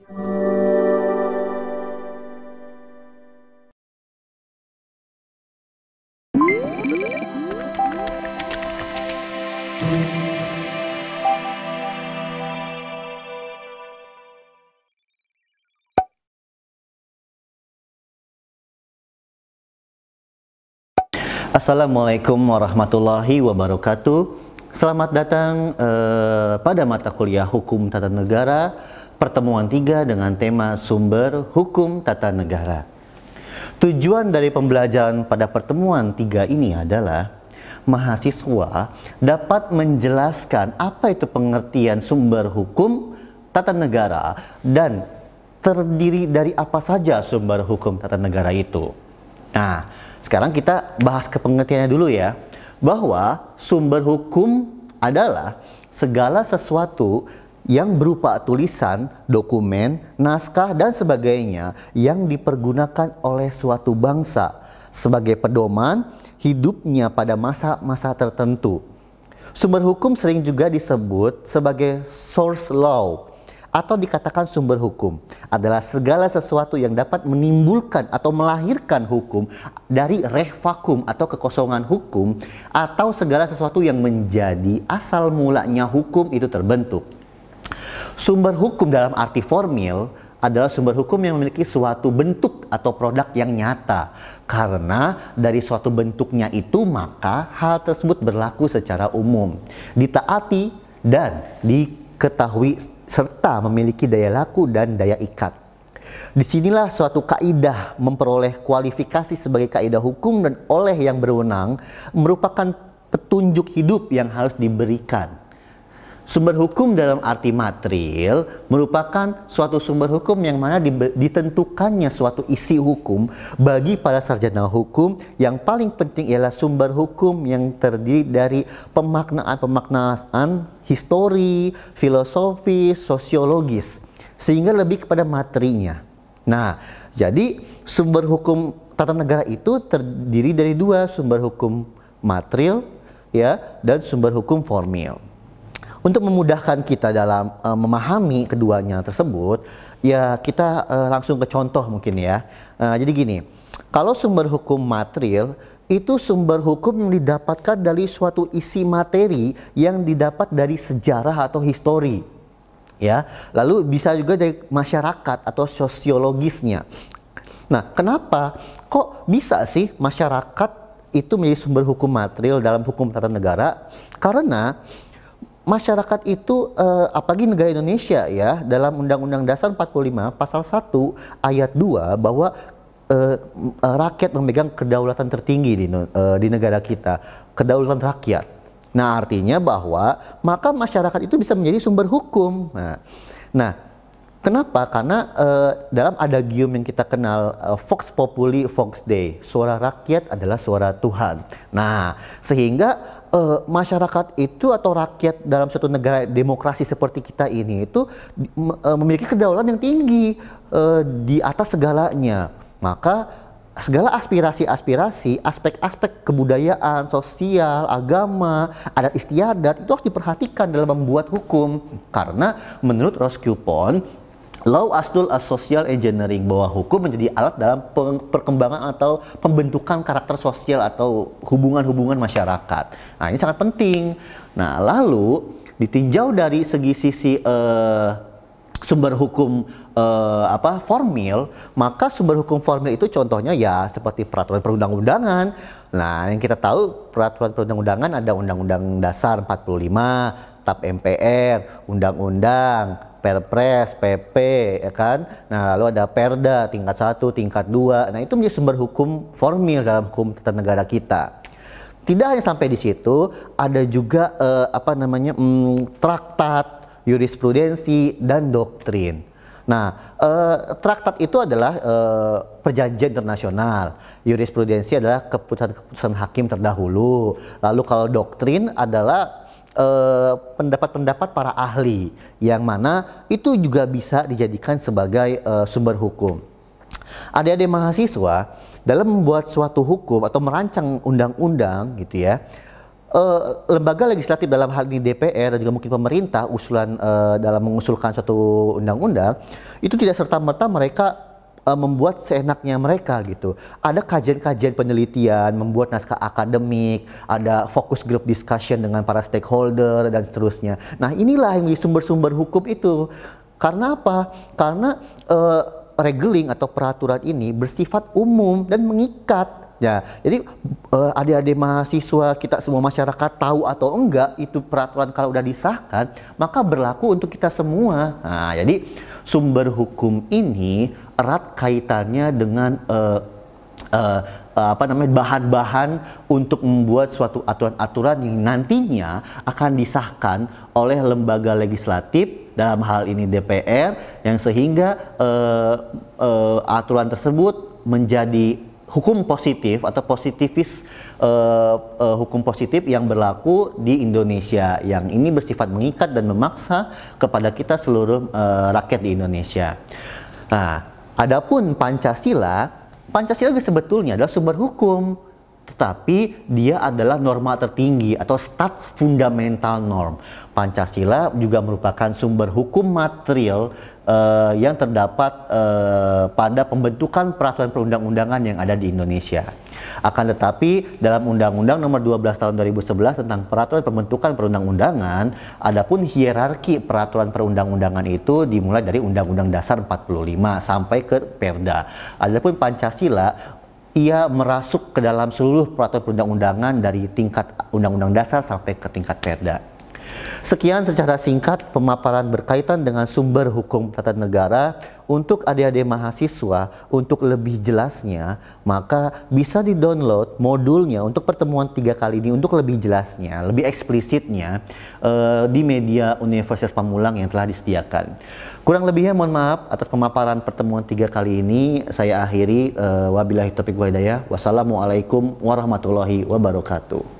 Assalamualaikum warahmatullahi wabarakatuh. Selamat datang pada mata kuliah Hukum Tata Negara pertemuan 3 dengan tema Sumber Hukum Tata Negara. Tujuan dari pembelajaran pada pertemuan 3 ini adalah mahasiswa dapat menjelaskan apa itu pengertian sumber hukum tata negara dan terdiri dari apa saja sumber hukum tata negara itu. Nah, sekarang kita bahas ke pengertiannya dulu ya, bahwa sumber hukum adalah segala sesuatu yang berupa tulisan, dokumen, naskah, dan sebagainya yang dipergunakan oleh suatu bangsa sebagai pedoman hidupnya pada masa-masa tertentu. Sumber hukum sering juga disebut sebagai source law, atau dikatakan sumber hukum adalah segala sesuatu yang dapat menimbulkan atau melahirkan hukum dari vakum atau kekosongan hukum, atau segala sesuatu yang menjadi asal mulanya hukum itu terbentuk. Sumber hukum dalam arti formil adalah sumber hukum yang memiliki suatu bentuk atau produk yang nyata. Karena dari suatu bentuknya itu, maka hal tersebut berlaku secara umum, ditaati dan diketahui serta memiliki daya laku dan daya ikat. Disinilah suatu kaidah memperoleh kualifikasi sebagai kaidah hukum dan oleh yang berwenang merupakan petunjuk hidup yang harus diberikan. Sumber hukum dalam arti material merupakan suatu sumber hukum yang mana ditentukannya suatu isi hukum bagi para sarjana hukum. Yang paling penting ialah sumber hukum yang terdiri dari pemaknaan-pemaknaan histori, filosofi, sosiologis, sehingga lebih kepada materinya. Nah, jadi sumber hukum tata negara itu terdiri dari dua, sumber hukum material ya, dan sumber hukum formil. Untuk memudahkan kita dalam memahami keduanya tersebut, ya kita langsung ke contoh mungkin ya. Jadi gini, kalau sumber hukum material itu sumber hukum yang didapatkan dari suatu isi materi yang didapat dari sejarah atau histori, ya. Lalu bisa juga dari masyarakat atau sosiologisnya. Nah, kenapa kok bisa sih masyarakat itu menjadi sumber hukum material dalam hukum tata negara? Karena masyarakat itu, apalagi negara Indonesia ya, dalam Undang-Undang Dasar 45 pasal 1 ayat 2 bahwa rakyat memegang kedaulatan tertinggi di negara kita, kedaulatan rakyat. Nah, artinya bahwa maka masyarakat itu bisa menjadi sumber hukum. Nah, kenapa? Karena dalam adagium yang kita kenal, Vox Populi Vox Dei, suara rakyat adalah suara Tuhan. Nah, sehingga masyarakat itu atau rakyat dalam suatu negara demokrasi seperti kita ini itu memiliki kedaulatan yang tinggi di atas segalanya. Maka segala aspirasi-aspirasi, aspek-aspek kebudayaan, sosial, agama, adat istiadat itu harus diperhatikan dalam membuat hukum. Karena menurut Roskilde, law asdul as social engineering, bahwa hukum menjadi alat dalam perkembangan atau pembentukan karakter sosial atau hubungan-hubungan masyarakat. Nah, ini sangat penting. Nah, lalu ditinjau dari segi sisi sumber hukum formil, maka sumber hukum formil itu contohnya ya seperti peraturan perundang-undangan. Nah, yang kita tahu peraturan perundang-undangan ada Undang-Undang Dasar 45, TAP MPR, Undang-Undang, Perpres, PP, ya kan? Nah, lalu ada Perda tingkat 1, tingkat 2. Nah, itu menjadi sumber hukum formil dalam hukum tata negara kita. Tidak hanya sampai di situ, ada juga traktat, jurisprudensi, dan doktrin. Nah, traktat itu adalah perjanjian internasional, jurisprudensi adalah keputusan-keputusan hakim terdahulu. Lalu kalau doktrin adalah pendapat-pendapat para ahli, yang mana itu juga bisa dijadikan sebagai sumber hukum. Adik-adik mahasiswa dalam membuat suatu hukum atau merancang undang-undang gitu ya, lembaga legislatif dalam hal ini DPR dan juga mungkin pemerintah dalam mengusulkan suatu undang-undang itu tidak serta-merta mereka membuat seenaknya mereka gitu. Ada kajian-kajian penelitian, membuat naskah akademik, ada focus group discussion dengan para stakeholder dan seterusnya. Nah, inilah yang sumber-sumber hukum itu. Karena apa? Karena regeling atau peraturan ini bersifat umum dan mengikat. Ya, jadi adik-adik mahasiswa kita semua masyarakat tahu atau enggak itu peraturan kalau udah disahkan maka berlaku untuk kita semua. Nah, jadi sumber hukum ini erat kaitannya dengan bahan-bahan untuk membuat suatu aturan-aturan yang nantinya akan disahkan oleh lembaga legislatif dalam hal ini DPR yang sehingga aturan tersebut menjadi hukum positif atau hukum positif yang berlaku di Indonesia yang ini bersifat mengikat dan memaksa kepada kita seluruh rakyat di Indonesia. Nah, adapun Pancasila sebetulnya adalah sumber hukum, tetapi dia adalah norma tertinggi atau stats fundamental norm. Pancasila juga merupakan sumber hukum material yang terdapat pada pembentukan peraturan perundang-undangan yang ada di Indonesia. Akan tetapi dalam Undang-Undang Nomor 12 Tahun 2011 tentang peraturan pembentukan perundang-undangan, adapun hierarki peraturan perundang-undangan itu dimulai dari Undang-Undang Dasar 45 sampai ke Perda. Adapun Pancasila ia merasuk ke dalam seluruh peraturan perundang-undangan dari tingkat Undang-Undang Dasar sampai ke tingkat Perda. Sekian secara singkat pemaparan berkaitan dengan sumber hukum tata negara. Untuk adik-adik mahasiswa, untuk lebih jelasnya, maka bisa di-download modulnya untuk pertemuan 3 kali ini untuk lebih jelasnya, lebih eksplisitnya di media Universitas Pamulang yang telah disediakan. Kurang lebihnya mohon maaf atas pemaparan pertemuan 3 kali ini. Saya akhiri, wabillahi taufiq wal hidayah. Wassalamualaikum warahmatullahi wabarakatuh.